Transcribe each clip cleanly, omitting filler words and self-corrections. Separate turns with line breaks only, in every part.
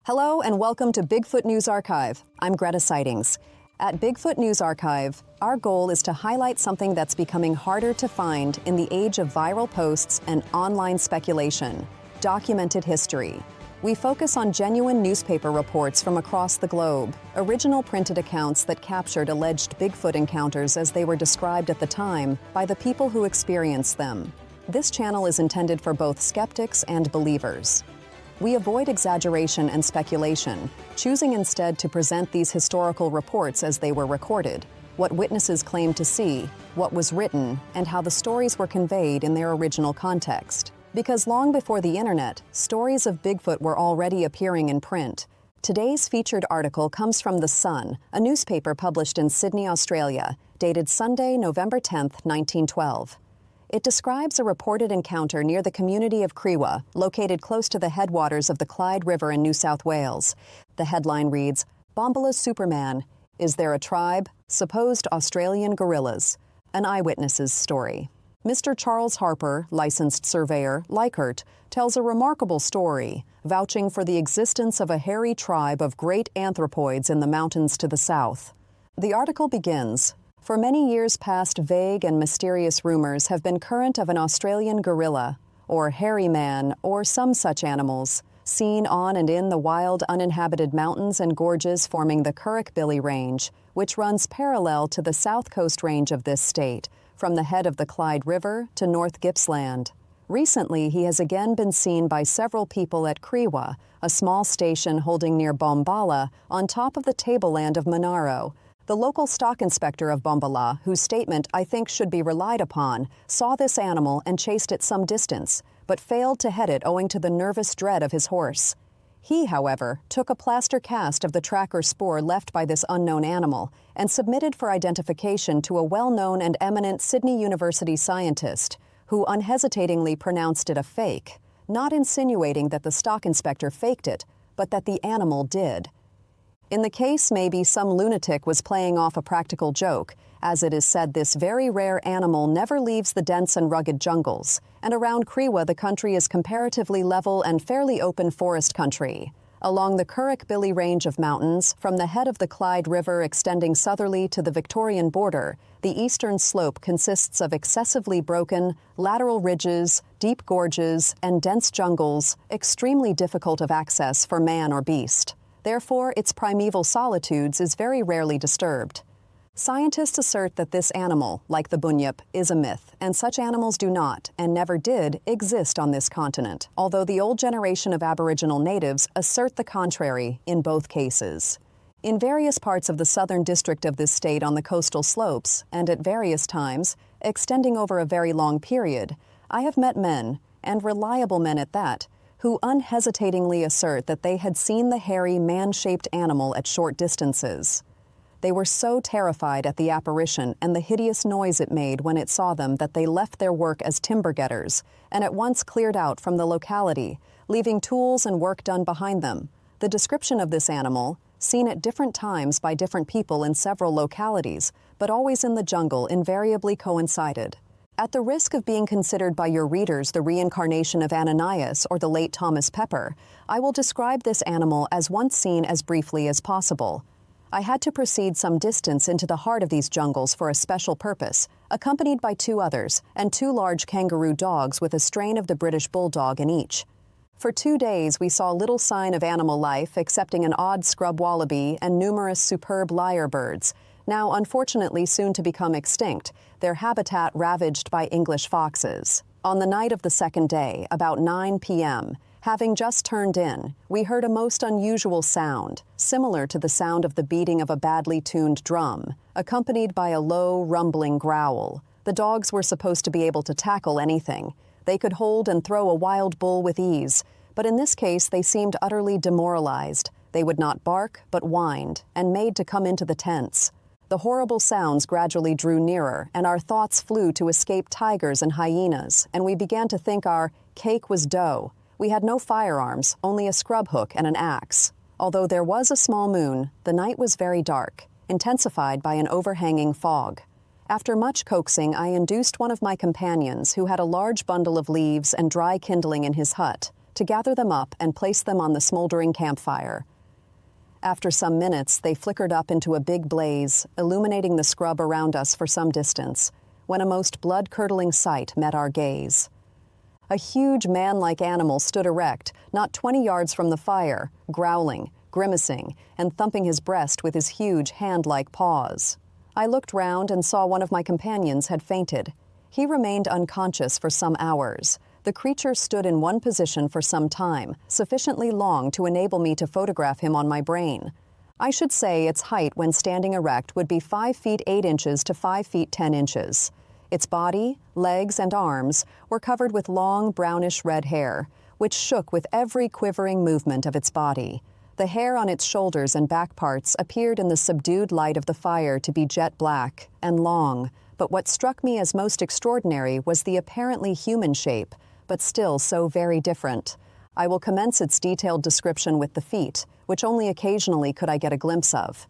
Hello and welcome to Bigfoot News Archive. I'm Greta Sightings. At Bigfoot News Archive, our goal is to highlight something that's becoming harder to find in the age of viral posts and online speculation: documented history. We focus on genuine newspaper reports from across the globe, original printed accounts that captured alleged Bigfoot encounters as they were described at the time by the people who experienced them. This channel is intended for both skeptics and believers. We avoid exaggeration and speculation, choosing instead to present these historical reports as they were recorded, what witnesses claimed to see, what was written, and how the stories were conveyed in their original context. Because long before the internet, stories of Bigfoot were already appearing in print. Today's featured article comes from The Sun, a newspaper published in Sydney, Australia, dated Sunday, November 10, 1912. It describes a reported encounter near the community of Crewa, located close to the headwaters of the Clyde River in New South Wales. The headline reads, "Bombala Superman. Is there a tribe? Supposed Australian gorillas." An eyewitness's story. Mr. Charles Harper, licensed surveyor, Leichhardt, tells a remarkable story, vouching for the existence of a hairy tribe of great anthropoids in the mountains to the south. The article begins, "For many years past, vague and mysterious rumors have been current of an Australian gorilla, or Hairyman, or some such animals, seen on and in the wild uninhabited mountains and gorges forming the Currickbilly Range, which runs parallel to the south coast range of this state, from the head of the Clyde River to North Gippsland. Recently, he has again been seen by several people at Crewa, a small station holding near Bombala, on top of the tableland of Monaro. The local stock inspector of Bombala, whose statement I think should be relied upon, saw this animal and chased it some distance, but failed to head it owing to the nervous dread of his horse. He, however, took a plaster cast of the track or spoor left by this unknown animal and submitted for identification to a well-known and eminent Sydney University scientist, who unhesitatingly pronounced it a fake, not insinuating that the stock inspector faked it, but that the animal did. In the case, maybe some lunatic was playing off a practical joke, as it is said this very rare animal never leaves the dense and rugged jungles, and around Crewa the country is comparatively level and fairly open forest country. Along the Currickbilly Range of mountains, from the head of the Clyde River extending southerly to the Victorian border, the eastern slope consists of excessively broken, lateral ridges, deep gorges, and dense jungles, extremely difficult of access for man or beast. Therefore, its primeval solitudes is very rarely disturbed. Scientists assert that this animal, like the bunyip, is a myth, and such animals do not, and never did, exist on this continent, although the old generation of Aboriginal natives assert the contrary in both cases. In various parts of the southern district of this state on the coastal slopes, and at various times, extending over a very long period, I have met men, and reliable men at that, who unhesitatingly assert that they had seen the hairy, man-shaped animal at short distances. They were so terrified at the apparition and the hideous noise it made when it saw them that they left their work as timber getters and at once cleared out from the locality, leaving tools and work done behind them. The description of this animal, seen at different times by different people in several localities, but always in the jungle, invariably coincided. At the risk of being considered by your readers the reincarnation of Ananias or the late Thomas Pepper, I will describe this animal as once seen as briefly as possible. I had to proceed some distance into the heart of these jungles for a special purpose, accompanied by two others and two large kangaroo dogs with a strain of the British bulldog in each. For 2 days we saw little sign of animal life excepting an odd scrub wallaby and numerous superb lyrebirds, now unfortunately soon to become extinct, their habitat ravaged by English foxes. On the night of the second day, about 9 p.m., having just turned in, we heard a most unusual sound, similar to the sound of the beating of a badly tuned drum, accompanied by a low, rumbling growl. The dogs were supposed to be able to tackle anything. They could hold and throw a wild bull with ease, but in this case they seemed utterly demoralized. They would not bark, but whined, and made to come into the tents. The horrible sounds gradually drew nearer, and our thoughts flew to escape tigers and hyenas, and we began to think our cake was dough. We had no firearms, only a scrub hook and an axe. Although there was a small moon, the night was very dark, intensified by an overhanging fog. After much coaxing, I induced one of my companions, who had a large bundle of leaves and dry kindling in his hut, to gather them up and place them on the smoldering campfire. After some minutes, they flickered up into a big blaze, illuminating the scrub around us for some distance, when a most blood-curdling sight met our gaze. A huge man-like animal stood erect, not 20 yards from the fire, growling, grimacing, and thumping his breast with his huge hand-like paws. I looked round and saw one of my companions had fainted. He remained unconscious for some hours. The creature stood in one position for some time, sufficiently long to enable me to photograph him on my brain. I should say its height when standing erect would be 5 feet 8 inches to 5 feet 10 inches. Its body, legs, and arms were covered with long brownish-red hair, which shook with every quivering movement of its body. The hair on its shoulders and back parts appeared in the subdued light of the fire to be jet black and long, but what struck me as most extraordinary was the apparently human shape, but still so very different. I will commence its detailed description with the feet, which only occasionally could I get a glimpse of.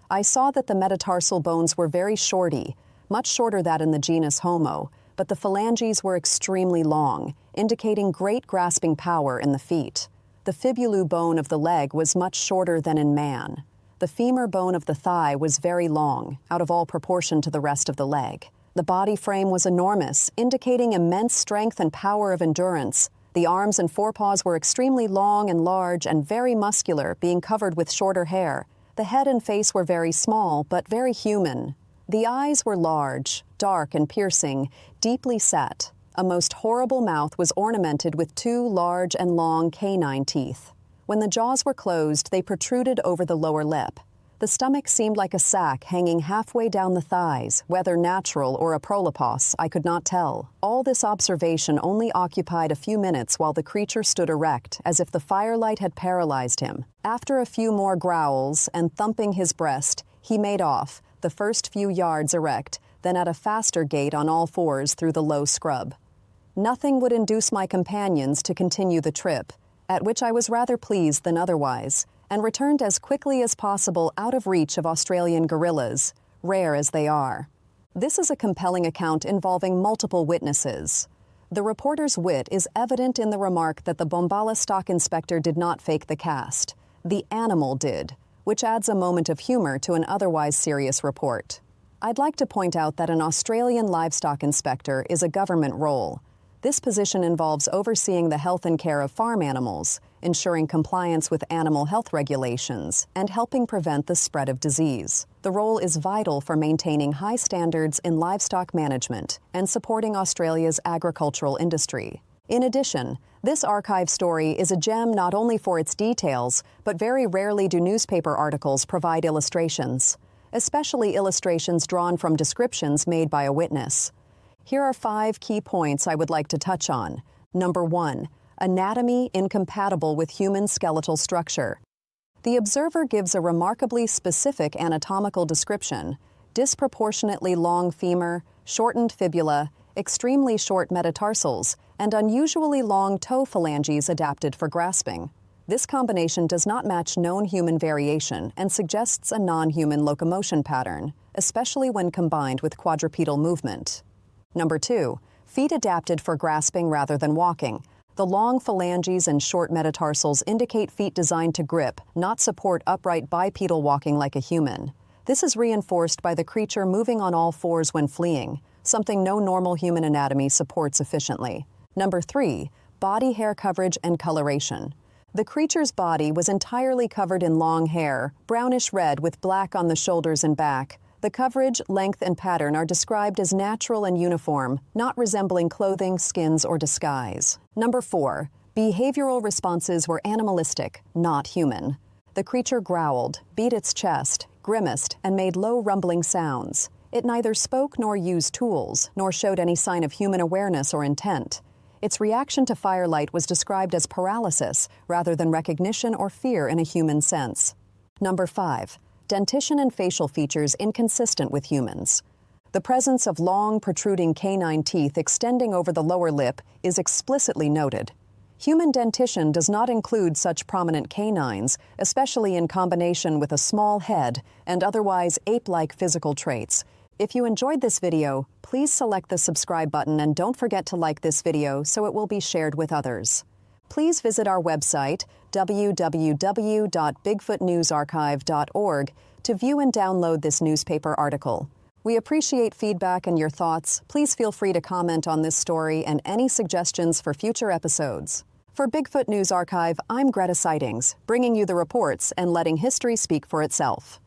I saw that the metatarsal bones were very shorty, much shorter than in the genus Homo, but the phalanges were extremely long, indicating great grasping power in the feet. The fibulu bone of the leg was much shorter than in man. The femur bone of the thigh was very long, out of all proportion to the rest of the leg. The body frame was enormous, indicating immense strength and power of endurance. The arms and forepaws were extremely long and large and very muscular, being covered with shorter hair. The head and face were very small, but very human. The eyes were large, dark and piercing, deeply set. A most horrible mouth was ornamented with 2 large and long canine teeth. When the jaws were closed, they protruded over the lower lip. The stomach seemed like a sack hanging halfway down the thighs, whether natural or a prolapse, I could not tell. All this observation only occupied a few minutes while the creature stood erect, as if the firelight had paralyzed him. After a few more growls and thumping his breast, he made off, the first few yards erect, then at a faster gait on all fours through the low scrub. Nothing would induce my companions to continue the trip, at which I was rather pleased than otherwise, and returned as quickly as possible out of reach of Australian gorillas, rare as they are. This is a compelling account involving multiple witnesses. The reporter's wit is evident in the remark that the Bombala stock inspector did not fake the cast. The animal did, which adds a moment of humor to an otherwise serious report. I'd like to point out that an Australian livestock inspector is a government role. This position involves overseeing the health and care of farm animals, ensuring compliance with animal health regulations, and helping prevent the spread of disease. The role is vital for maintaining high standards in livestock management and supporting Australia's agricultural industry. In addition, this archive story is a gem not only for its details, but very rarely do newspaper articles provide illustrations, especially illustrations drawn from descriptions made by a witness. Here are 5 key points I would like to touch on. Number 1, anatomy incompatible with human skeletal structure. The observer gives a remarkably specific anatomical description: disproportionately long femur, shortened fibula, extremely short metatarsals, and unusually long toe phalanges adapted for grasping. This combination does not match known human variation and suggests a non-human locomotion pattern, especially when combined with quadrupedal movement. Number 2, feet adapted for grasping rather than walking. The long phalanges and short metatarsals indicate feet designed to grip, not support upright bipedal walking like a human. This is reinforced by the creature moving on all fours when fleeing, something no normal human anatomy supports efficiently. Number 3, body hair coverage and coloration. The creature's body was entirely covered in long hair, brownish-red with black on the shoulders and back. The coverage, length, and pattern are described as natural and uniform, not resembling clothing, skins, or disguise. Number 4, behavioral responses were animalistic, not human. The creature growled, beat its chest, grimaced, and made low rumbling sounds. It neither spoke nor used tools, nor showed any sign of human awareness or intent. Its reaction to firelight was described as paralysis, rather than recognition or fear in a human sense. Number 5, dentition and facial features inconsistent with humans. The presence of long, protruding canine teeth extending over the lower lip is explicitly noted. Human dentition does not include such prominent canines, especially in combination with a small head and otherwise ape-like physical traits. If you enjoyed this video, please select the subscribe button and don't forget to like this video so it will be shared with others. Please visit our website, www.bigfootnewsarchive.org, to view and download this newspaper article. We appreciate feedback and your thoughts. Please feel free to comment on this story and any suggestions for future episodes. For Bigfoot News Archive, I'm Greta Sightings, bringing you the reports and letting history speak for itself.